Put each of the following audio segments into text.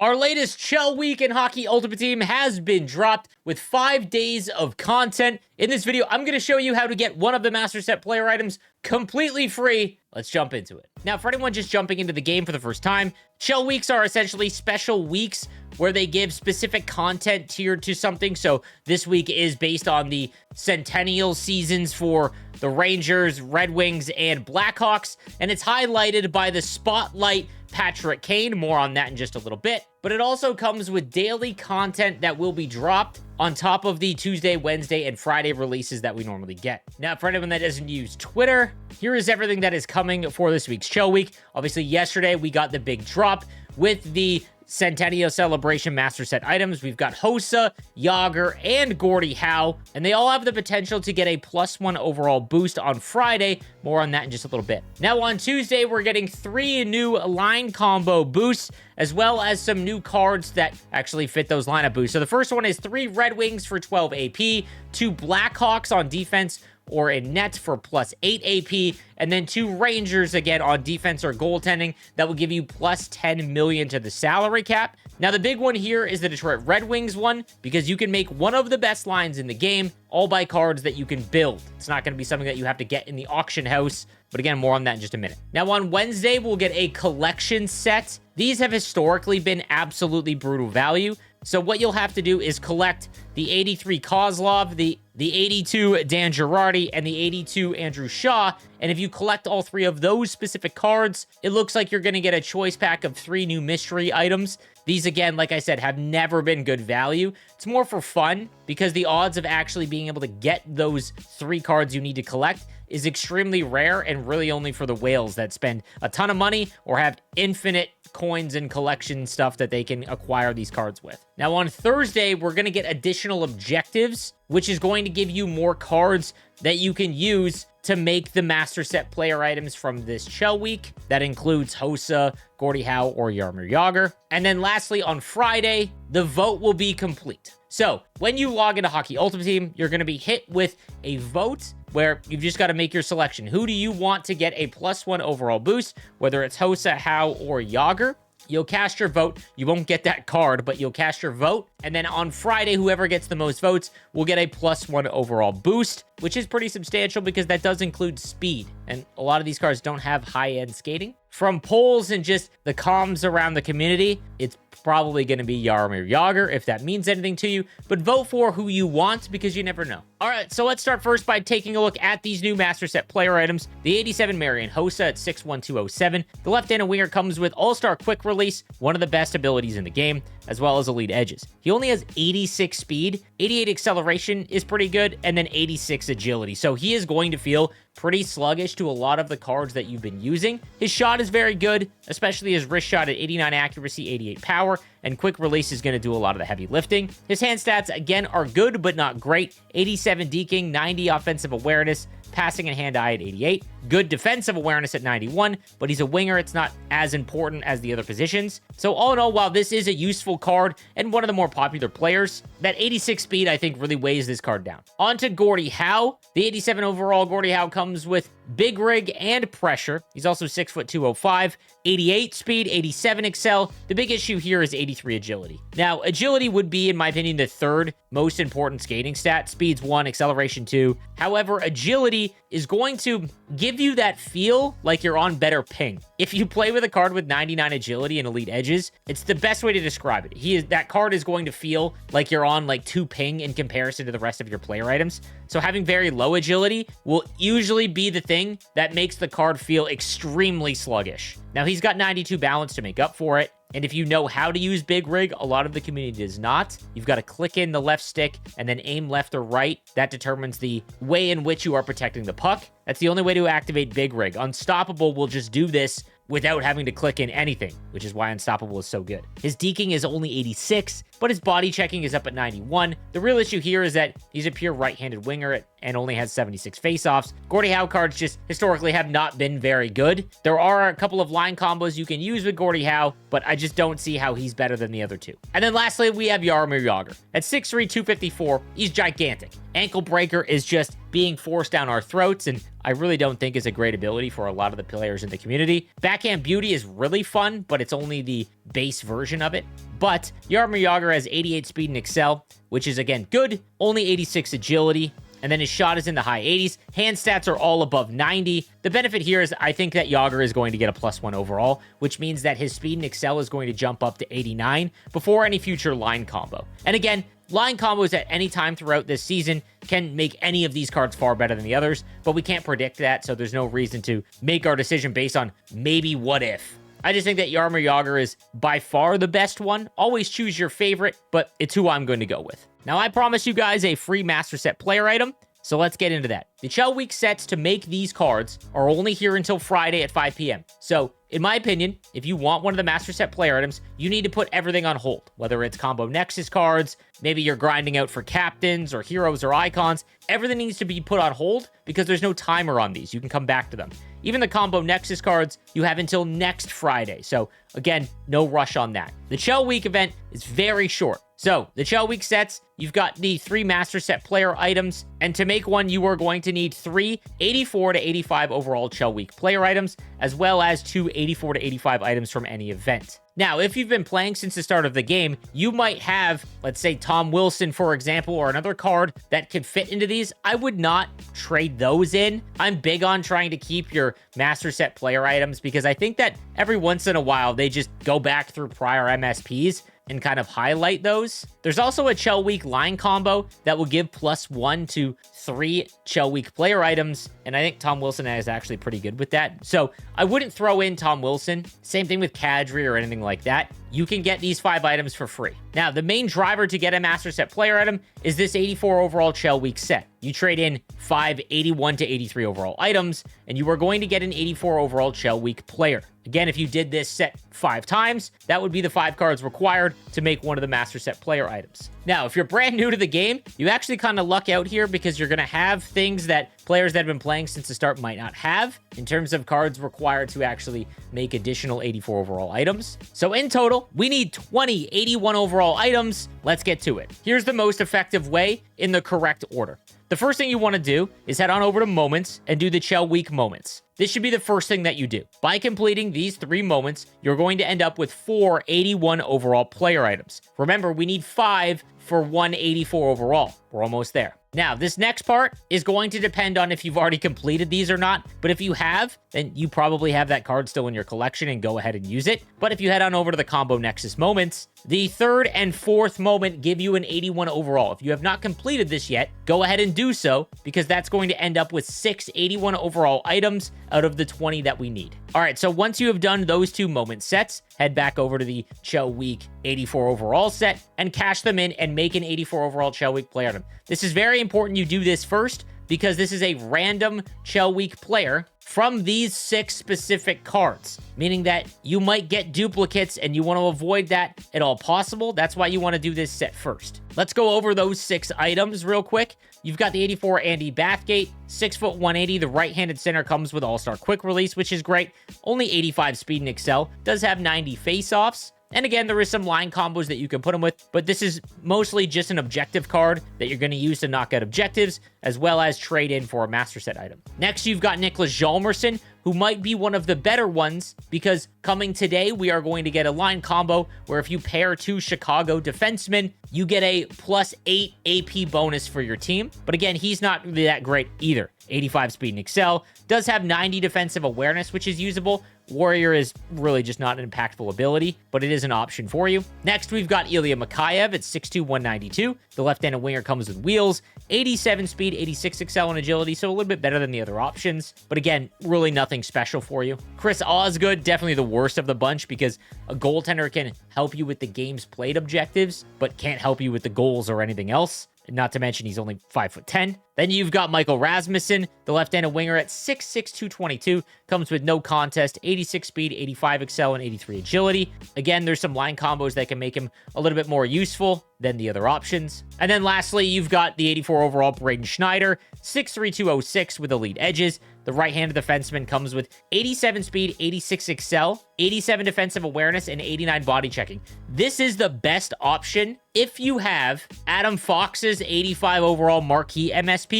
Our latest Chell week in Hockey Ultimate Team has been dropped with 5 days of content. In this video, I'm going to show you how to get one of the Master Set player items completely free. Let's jump into it. Now, for anyone just jumping into the game for the first time, Chell weeks are essentially special weeks where they give specific content tiered to something. So this week is based on the Centennial seasons for the Rangers, Red Wings, and Blackhawks, and it's highlighted by the Spotlight Patrick Kane. More on that in just a little bit. But it also comes with daily content that will be dropped on top of the Tuesday, Wednesday, and Friday releases that we normally get. Now, for anyone that doesn't use Twitter, here is everything that is coming for this week's Chell week. Obviously, yesterday we got the big drop with the Centennial Celebration Master Set items. We've got Hossa, Yager, and Gordie Howe, and they all have the potential to get a +1 overall boost on Friday. More on that in just a little bit. Now on Tuesday, we're getting 3 new line combo boosts, as well as some new cards that actually fit those lineup boosts. So the first one is 3 Red Wings for 12 AP, 2 Blackhawks on defense or in net for +8 AP, and then 2 Rangers again on defense or goaltending that will give you +10 million to the salary cap. Now, the big one here is the Detroit Red Wings one, because you can make one of the best lines in the game, all by cards that you can build. It's not going to be something that you have to get in the auction house, but again, more on that in just a minute. Now, on Wednesday, we'll get a collection set. These have historically been absolutely brutal value. So what you'll have to do is collect the 83 Kozlov, the 82 Dan Girardi, and the 82 Andrew Shaw. And if you collect all 3 of those specific cards, it looks like you're going to get a choice pack of 3 new mystery items. These, again, like I said, have never been good value. It's more for fun because the odds of actually being able to get those 3 cards you need to collect is extremely rare and really only for the whales that spend a ton of money or have infinite coins and collection stuff that they can acquire these cards with. Now on Thursday, we're going to get additional objectives, which is going to give you more cards that you can use to make the Master Set player items from this Chell week. That includes Hossa, Gordie Howe, or Jaromir Jagr. And then lastly, on Friday, the vote will be complete. So when you log into Hockey Ultimate Team, you're going to be hit with a vote where you've just got to make your selection. Who do you want to get a +1 overall boost, whether it's Hossa, Howe, or Jagr? You'll cast your vote. You won't get that card, but you'll cast your vote. And then on Friday, whoever gets the most votes will get a +1 overall boost, which is pretty substantial because that does include speed. And a lot of these cards don't have high-end skating. From polls and just the comms around the community, it's probably going to be Jaromir Jagr, if that means anything to you. But vote for who you want because you never know. All right, so let's start first by taking a look at these new Master Set player items. The 87 Marian Hossa at 6'1", The left-handed winger comes with All-Star Quick Release, one of the best abilities in the game, as well as elite edges. He only has 86 speed, 88 acceleration is pretty good, and then 86 agility. So he is going to feel pretty sluggish to a lot of the cards that you've been using. His shot is very good, especially his wrist shot at 89 accuracy, 88 power, and quick release is going to do a lot of the heavy lifting. His hand stats, again, are good, but not great. 87 deking, 90 offensive awareness, passing and hand-eye at 88. Good defensive awareness at 91, but he's a winger. It's not as important as the other positions. So all in all, while this is a useful card and one of the more popular players, that 86 speed, I think, really weighs this card down. On to Gordie Howe. The 87 overall Gordie Howe comes with big rig and pressure. He's also 6'2", 88 speed, 87 excel. The big issue here is 83 agility. Now, agility would be, in my opinion, the 3rd most important skating stat. Speed's 1, acceleration 2. However, agility is going to give you that feel like you're on better ping. If you play with a card with 99 agility and elite edges, it's the best way to describe it. That card is going to feel like you're on like 2 ping in comparison to the rest of your player items. So having very low agility will usually be the thing that makes the card feel extremely sluggish. Now, he's got 92 balance to make up for it. And if you know how to use Big Rig, a lot of the community does not. You've got to click in the left stick and then aim left or right. That determines the way in which you are protecting the puck. That's the only way to activate Big Rig. Unstoppable will just do this without having to click in anything, which is why Unstoppable is so good. His deking is only 86, but his body checking is up at 91. The real issue here is that he's a pure right-handed winger and only has 76 faceoffs. Gordie Howe cards just historically have not been very good. There are a couple of line combos you can use with Gordie Howe, but I just don't see how he's better than the other 2. And then lastly, we have Jaromir Jagr. At 6'3", 254, he's gigantic. Ankle breaker is just being forced down our throats, and I really don't think is a great ability for a lot of the players in the community. Backhand beauty is really fun, but it's only the base version of it. But Jaromir Jagr has 88 speed and excel, which is, again, good. Only 86 agility. And then his shot is in the high 80s. Hand stats are all above 90. The benefit here is I think that Jagr is going to get a +1 overall, which means that his speed and excel is going to jump up to 89 before any future line combo. And again, line combos at any time throughout this season can make any of these cards far better than the others, but we can't predict that, so there's no reason to make our decision based on maybe what if. I just think that Jaromir Jagr is by far the best one. Always choose your favorite, but it's who I'm going to go with. Now, I promised you guys a free Master Set player item, so let's get into that. The Chell Week sets to make these cards are only here until Friday at 5 p.m. So, in my opinion, if you want one of the Master Set player items, you need to put everything on hold. Whether it's Combo Nexus cards, maybe you're grinding out for captains or heroes or icons, everything needs to be put on hold because there's no timer on these. You can come back to them. Even the Combo Nexus cards, you have until next Friday. So, again, no rush on that. The Chell Week event is very short. So, the Chell Week sets, you've got the 3 Master Set player items, and to make one, you are going to need 3 84 to 85 overall Chell Week player items, as well as 2 84 to 85 items from any event. Now, if you've been playing since the start of the game, you might have, let's say, Tom Wilson, for example, or another card that could fit into these. I would not trade those in. I'm big on trying to keep your Master Set player items because I think that every once in a while, they just go back through prior MSPs and kind of highlight those. There's also a Chell Week line combo that will give +1 to 3 Chell Week player items, and I think Tom Wilson is actually pretty good with that. So I wouldn't throw in Tom Wilson. Same thing with Kadri or anything like that. You can get these 5 items for free. Now, the main driver to get a Master Set player item is this 84 overall Chell Week set. You trade in 5 81 to 83 overall items, and you are going to get an 84 overall Chell Week player. Again, if you did this set 5 times, that would be the 5 cards required to make one of the Master Set player items. Now, if you're brand new to the game, you actually kind of luck out here because you're going to have things that players that have been playing since the start might not have in terms of cards required to actually make additional 84 overall items. So in total, we need 20 81 overall items. Let's get to it. Here's the most effective way in the correct order. The first thing you want to do is head on over to Moments and do the Chell Week Moments. This should be the first thing that you do. By completing these 3 moments, you're going to end up with 4 81 overall player items. Remember, we need 5 for 184 overall. We're almost there. Now, this next part is going to depend on if you've already completed these or not, but if you have, then you probably have that card still in your collection and go ahead and use it. But if you head on over to the Combo Nexus moments, the 3rd and 4th moment give you an 81 overall. If you have not completed this yet, go ahead and do so because that's going to end up with 6 81 overall items out of the 20 that we need. All right, so once you have done those 2 moment sets, head back over to the Chell Week 84 overall set and cash them in and make an 84 overall Chell Week player item. This is very important you do this first because this is a random Chell Week player from these 6 specific cards, meaning that you might get duplicates and you want to avoid that at all possible. That's why you want to do this set first. Let's go over those 6 items real quick. You've got the 84 Andy Bathgate, 6 foot 180. The right-handed center comes with All-Star Quick Release, which is great. Only 85 speed and excel. Does have 90 face-offs. And again, there is some line combos that you can put them with, but this is mostly just an objective card that you're going to use to knock out objectives, as well as trade in for a Master Set item. Next, you've got Nicholas Hjalmarsson, who might be one of the better ones, because coming today, we are going to get a line combo where if you pair 2 Chicago defensemen, you get a +8 AP bonus for your team. But again, he's not really that great either. 85 speed and excel, does have 90 defensive awareness, which is usable. Warrior is really just not an impactful ability, but it is an option for you. Next, we've got Ilya Mikheyev at 6'2", 192. The left-handed winger comes with wheels, 87 speed, 86 excel and agility, so a little bit better than the other options. But again, really nothing special for you. Chris Osgood, definitely the worst of the bunch because a goaltender can help you with the game's played objectives, but can't help you with the goals or anything else. Not to mention he's only 5'10". Then you've got Michael Rasmussen, the left-handed winger at 6'6", 222, comes with no contest, 86 speed, 85 excel, and 83 agility. Again, there's some line combos that can make him a little bit more useful than the other options. And then lastly, you've got the 84 overall Braden Schneider, 6'3", 206 with elite edges. The right-handed defenseman comes with 87 speed, 86 excel, 87 defensive awareness, and 89 body checking. This is the best option if you have Adam Fox's 85 overall marquee MSP.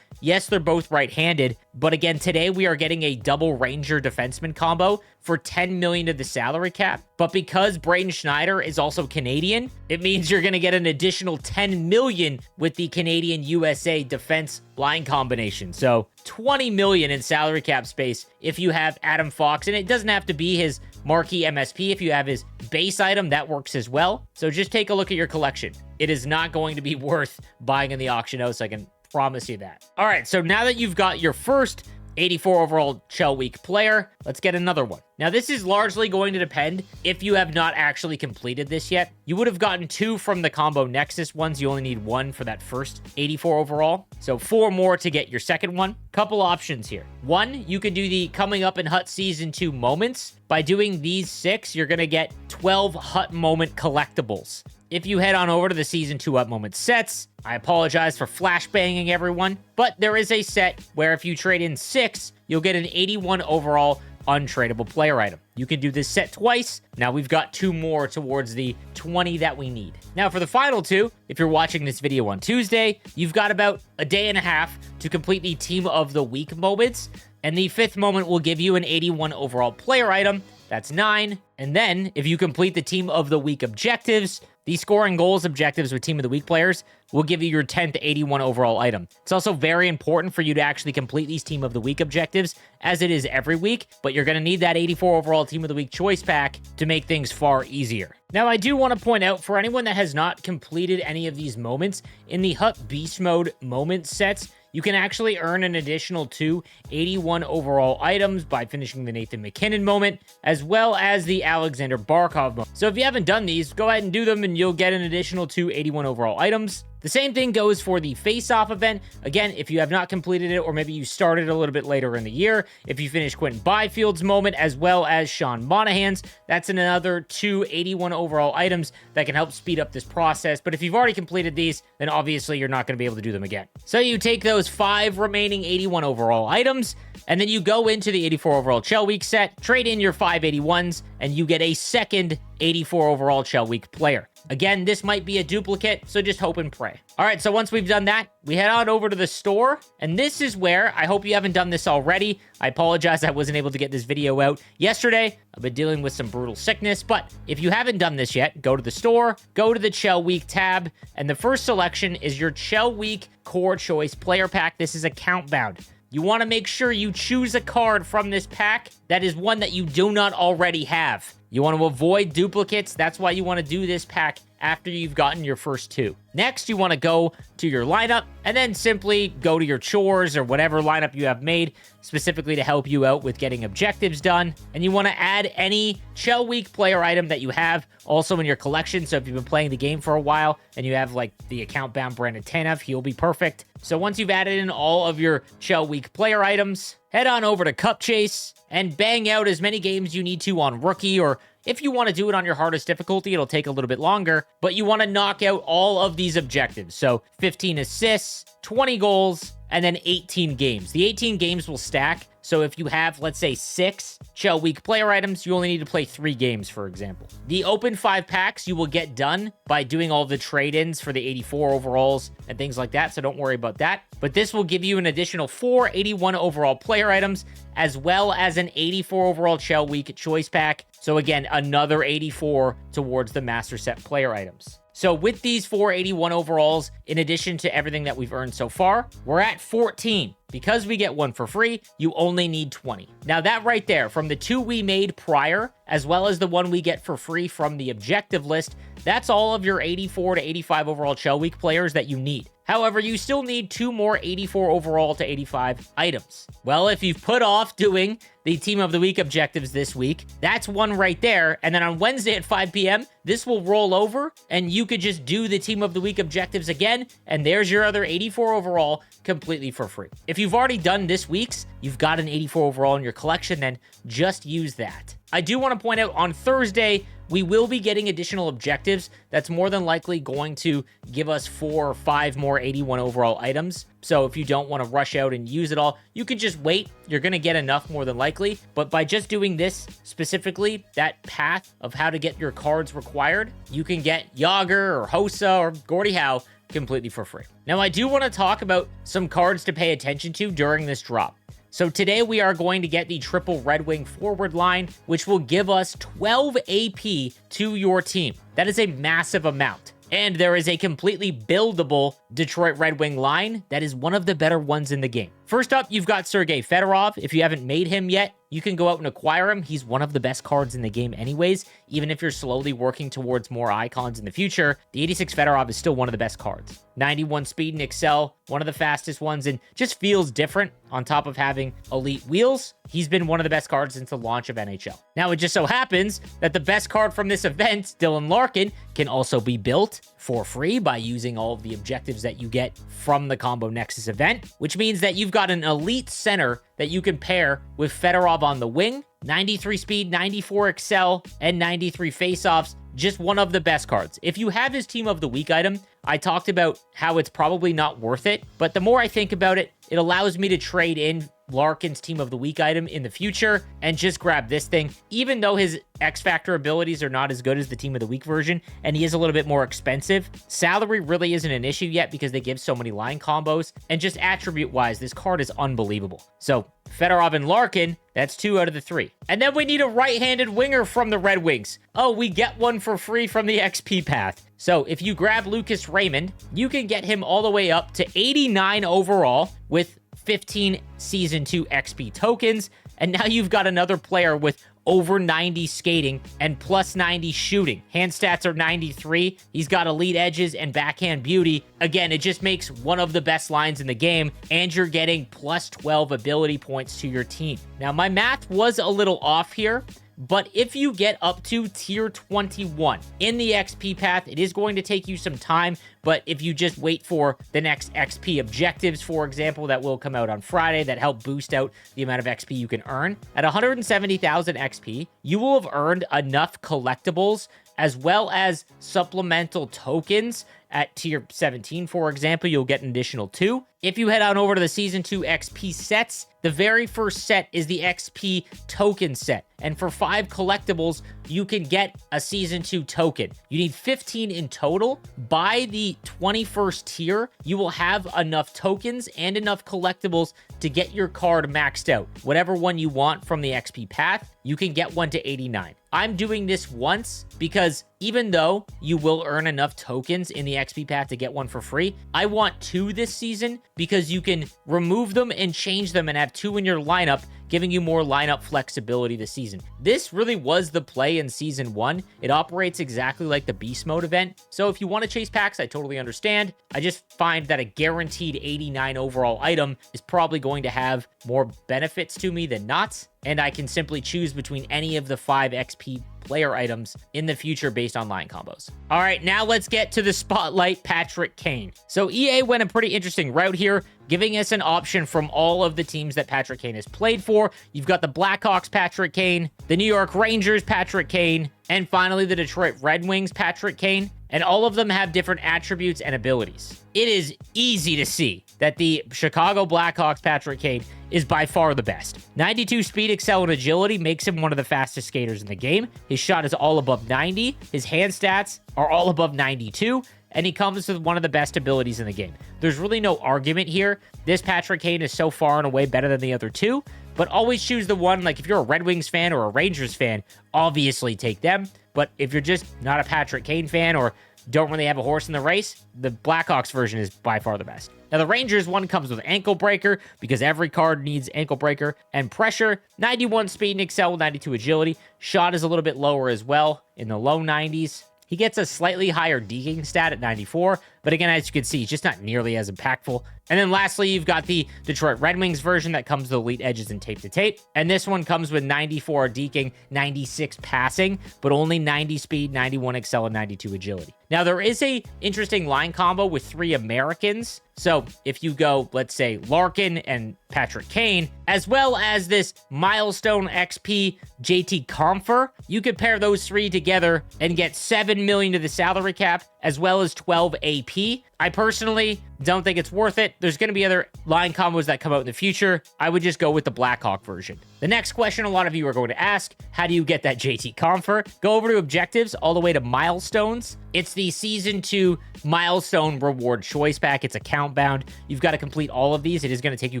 Yes, they're both right-handed, but again, today we are getting a double Ranger defenseman combo for 10 million of the salary cap. But because Braden Schneider is also Canadian, it means you're going to get an additional 10 million with the Canadian USA defense line combination. So 20 million in salary cap space if you have Adam Fox, and it doesn't have to be his marquee MSP. If you have his base item, that works as well. So just take a look at your collection. It is not going to be worth buying in the auction house, I can promise you that. All right, so now that you've got your first 84 overall Chell Week player, let's get another one. Now, this is largely going to depend if you have not actually completed this yet. You would have gotten 2 from the Combo Nexus ones. You only need 1 for that first 84 overall. So 4 more to get your second one. Couple options here. 1, you can do the Coming Up in Hut Season 2 moments. By doing these 6, you're going to get 12 Hut Moment collectibles. If you head on over to the Season 2 Hut Moment sets, I apologize for flashbanging everyone, but there is a set where if you trade in 6, you'll get an 81 overall untradeable player item. You can do this set twice. Now we've got 2 more towards the 20 that we need. Now for the final 2, if you're watching this video on Tuesday, you've got about a day and a half to complete the Team of the Week moments, and the 5th moment will give you an 81 overall player item. That's 9. And then if you complete the Team of the Week objectives, the scoring goals objectives with Team of the Week players will give you your 10th 81 overall item. It's also very important for you to actually complete these Team of the Week objectives, as it is every week, but you're going to need that 84 overall Team of the Week choice pack to make things far easier. Now, I do want to point out, for anyone that has not completed any of these moments, in the Hut Beast Mode moment sets, you can actually earn an additional 2 81 overall items by finishing the Nathan McKinnon moment, as well as the Alexander Barkov moment. So if you haven't done these, go ahead and do them, and you'll get an additional 2 81 overall items. The same thing goes for the face-off event. Again, if you have not completed it, or maybe you started a little bit later in the year, if you finish Quentin Byfield's moment, as well as Sean Monahan's, that's another 2 81 overall items that can help speed up this process. But if you've already completed these, then obviously you're not going to be able to do them again. So you take those 5 remaining 81 overall items, and then you go into the 84 overall Chell Week set, trade in your 5 81s, and you get a second 84 overall Chell Week player. Again, this might be a duplicate, so just hope and pray. All right, so once we've done that, we head on over to the store, and this is where, I hope you haven't done this already. I apologize I wasn't able to get this video out yesterday. I've been dealing with some brutal sickness, but if you haven't done this yet, go to the store, go to the Chell Week tab, and the first selection is your Chell Week Core Choice Player Pack. This is account bound. You want to make sure you choose a card from this pack that is one that you do not already have. You want to avoid duplicates. That's why you want to do this pack after you've gotten your first 2. Next, you want to go to your lineup, and then simply go to your chores or whatever lineup you have made specifically to help you out with getting objectives done. And you want to add any Chell Week player item that you have also in your collection. So if you've been playing the game for a while and you have like the account bound Brandon Tanev, he'll be perfect. So once you've added in all of your Chell Week player items, head on over to Cup Chase and bang out as many games you need to on Rookie, or if you want to do it on your hardest difficulty, it'll take a little bit longer, but you want to knock out all of these objectives. So 15 assists, 20 goals, and then 18 games. The 18 games will stack. So if you have, let's say, 6 Chell Week player items, you only need to play 3 games, for example. The open 5 packs you will get done by doing all the trade-ins for the 84 overalls and things like that, so don't worry about that. But this will give you an additional 4 81 overall player items, as well as an 84 overall Chell Week choice pack. So again, another 84 towards the master set player items. So with these 4 81 overalls, in addition to everything that we've earned so far, we're at 14. Because we get 1 for free, you only need 20. Now that right there, from the 2 we made prior, as well as the 1 we get for free from the objective list, that's all of your 84 to 85 overall Chell Week players that you need. However, you still need 2 more 84 overall to 85 items. Well, if you've put off doing the Team of the Week objectives this week, that's 1 right there. And then on Wednesday at 5 p.m., this will roll over and you could just do the Team of the Week objectives again. And there's your other 84 overall completely for free. If you've already done this week's, you've got an 84 overall in your collection, then just use that. I do want to point out on Thursday, we will be getting additional objectives. That's more than likely going to give us 4 or 5 more 81 overall items. So if you don't want to rush out and use it all, you can just wait. You're going to get enough more than likely. But by just doing this specifically, that path of how to get your cards required, you can get Yager or Hossa or Gordie Howe completely for free. Now, I do want to talk about some cards to pay attention to during this drop. So today we are going to get the triple Red Wing forward line, which will give us 12 AP to your team. That is a massive amount. And there is a completely buildable Detroit Red Wing line that is one of the better ones in the game. First up, you've got Sergei Fedorov. If you haven't made him yet, you can go out and acquire him. He's one of the best cards in the game anyways. Even if you're slowly working towards more icons in the future, the 86 Fedorov is still one of the best cards. 91 speed and excel, one of the fastest ones, and just feels different on top of having elite wheels. He's been one of the best cards since the launch of NHL. Now, it just so happens that the best card from this event, Dylan Larkin, can also be built for free by using all of the objectives that you get from the Combo Nexus event, which means that you've got an elite center that you can pair with Fedorov on the wing, 93 speed, 94 excel, and 93 faceoffs. Just one of the best cards. If you have his Team of the Week item, I talked about how it's probably not worth it, but the more I think about it, it allows me to trade in Larkin's Team of the Week item in the future and just grab this thing, even though his X Factor abilities are not as good as the Team of the Week version, and he is a little bit more expensive. Salary really isn't an issue yet because they give so many line combos, and just attribute-wise, this card is unbelievable. So, Fedorov and Larkin, that's 2 out of the 3. And then we need a right-handed winger from the Red Wings. Oh, we get one for free from the XP path. So if you grab Lucas Raymond, you can get him all the way up to 89 overall with 15 Season 2 XP tokens. And now you've got another player with over 90 skating and plus 90 shooting. Hand stats are 93. He's got elite edges and backhand beauty. Again, it just makes one of the best lines in the game, and you're getting plus 12 ability points to your team. Now, my math was a little off here, but if you get up to tier 21 in the XP path, it is going to take you some time. But if you just wait for the next XP objectives, for example, that will come out on Friday that help boost out the amount of XP you can earn, at 170,000 XP, you will have earned enough collectibles as well as supplemental tokens. At tier 17, for example, you'll get an additional 2. If you head on over to the Season 2 XP sets, the very first set is the XP token set. And for 5 collectibles, you can get a Season 2 token. You need 15 in total. By the 21st tier, you will have enough tokens and enough collectibles to get your card maxed out. Whatever one you want from the XP path, you can get one to 89. I'm doing this once because even though you will earn enough tokens in the XP path to get one for free, I want 2 this season because you can remove them and change them and have 2 in your lineup, giving you more lineup flexibility this season. This really was the play in Season 1. It operates exactly like the Beast Mode event. So if you want to chase packs, I totally understand. I just find that a guaranteed 89 overall item is probably going to have more benefits to me than not. And I can simply choose between any of the 5 XP player items in the future based on line combos. All right, now let's get to the Spotlight Patrick Kane. So EA went a pretty interesting route here, giving us an option from all of the teams that Patrick Kane has played for. You've got the Blackhawks Patrick Kane, the New York Rangers Patrick Kane, and finally the Detroit Red Wings Patrick Kane. And all of them have different attributes and abilities. It is easy to see that the Chicago Blackhawks Patrick Kane is by far the best. 92 speed, excel, and agility makes him one of the fastest skaters in the game. His shot is all above 90. His hand stats are all above 92. And he comes with one of the best abilities in the game. There's really no argument here. This Patrick Kane is so far and away better than the other 2. But always choose the one, like if you're a Red Wings fan or a Rangers fan, obviously take them. But if you're just not a Patrick Kane fan or don't really have a horse in the race, the Blackhawks version is by far the best. Now, the Rangers one comes with Ankle Breaker because every card needs Ankle Breaker and Pressure, 91 speed and excel, 92 agility. Shot is a little bit lower as well, in the low 90s. He gets a slightly higher deking stat at 94, but again, as you can see, he's just not nearly as impactful. And then lastly, you've got the Detroit Red Wings version that comes with elite edges and tape to tape. And this one comes with 94 deking, 96 passing, but only 90 speed, 91 excel, and 92 agility. Now, there is a interesting line combo with 3 Americans. So if you go, let's say, Larkin and Patrick Kane, as well as this Milestone XP JT Comfer, you could pair those three together and get 7 million to the salary cap, as well as 12 AP. I personally don't think it's worth it. There's going to be other line combos that come out in the future. I would just go with the Blackhawk version. The next question a lot of you are going to ask, how do you get that JT Comfer? Go over to objectives all the way to milestones. It's the season 2 milestone reward choice pack. It's account bound. You've got to complete all of these. It is going to take you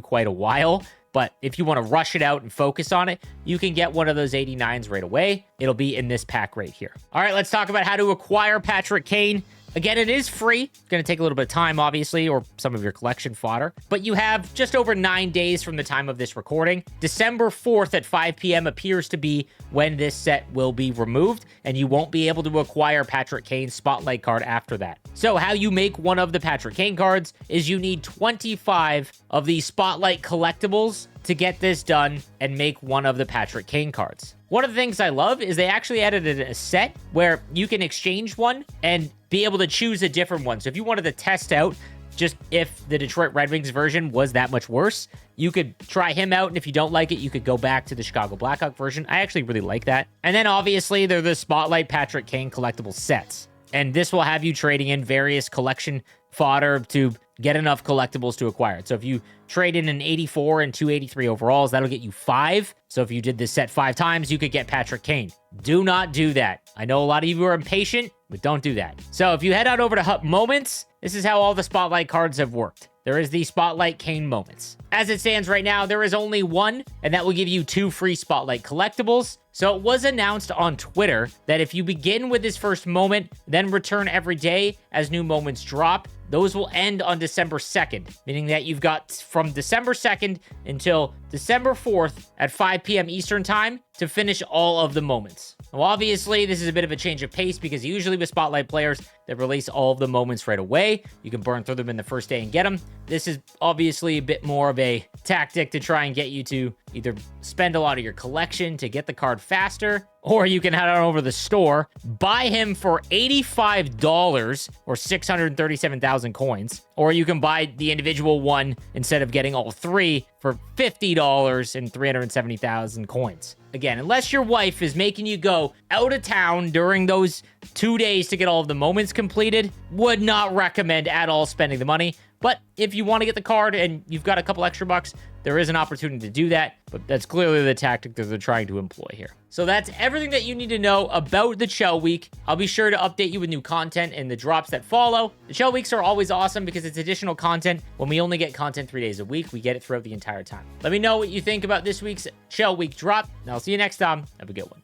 quite a while. But if you want to rush it out and focus on it, you can get one of those 89s right away. It'll be in this pack right here. All right, let's talk about how to acquire Patrick Kane. Again, it is free. It's going to take a little bit of time, obviously, or some of your collection fodder. But you have just over 9 days from the time of this recording. December 4th at 5 p.m. appears to be when this set will be removed, and you won't be able to acquire Patrick Kane's Spotlight card after that. So how you make one of the Patrick Kane cards is you need 25 of the Spotlight collectibles to get this done and make one of the Patrick Kane cards. One of the things I love is they actually added a set where you can exchange one and be able to choose a different one. So if you wanted to test out just if the Detroit Red Wings version was that much worse, you could try him out, and if you don't like it, you could go back to the Chicago Blackhawk version. I actually really like that. And then obviously they're the Spotlight Patrick Kane collectible sets. And this will have you trading in various collection fodder to get enough collectibles to acquire it. So if you trade in an 84 and 283 overalls, that'll get you 5. So if you did this set 5 times, you could get Patrick Kane. Do not do that. I know a lot of you are impatient, but don't do that. So if you head on over to Hut Moments, this is how all the Spotlight cards have worked. There is the Spotlight Kane Moments. As it stands right now, there is only one, and that will give you 2 free Spotlight collectibles. So it was announced on Twitter that if you begin with this first moment, then return every day as new moments drop, those will end on December 2nd, meaning that you've got from December 2nd until December 4th at 5 p.m. Eastern Time to finish all of the moments. Now, obviously, this is a bit of a change of pace because usually with Spotlight players, they release all of the moments right away. You can burn through them in the first day and get them. This is obviously a bit more of a tactic to try and get you to either spend a lot of your collection to get the card faster, or you can head on over to the store, buy him for $85 or 637,000 coins, or you can buy the individual one instead of getting all 3 for $50 and 370,000 coins. Again, unless your wife is making you go out of town during those 2 days to get all of the moments completed, would not recommend at all spending the money. But if you want to get the card and you've got a couple extra bucks, there is an opportunity to do that, but that's clearly the tactic that they're trying to employ here. So that's everything that you need to know about the Chell Week. I'll be sure to update you with new content and the drops that follow. The Chell Weeks are always awesome because it's additional content. When we only get content 3 days a week, we get it throughout the entire time. Let me know what you think about this week's Chell Week drop, and I'll see you next time. Have a good one.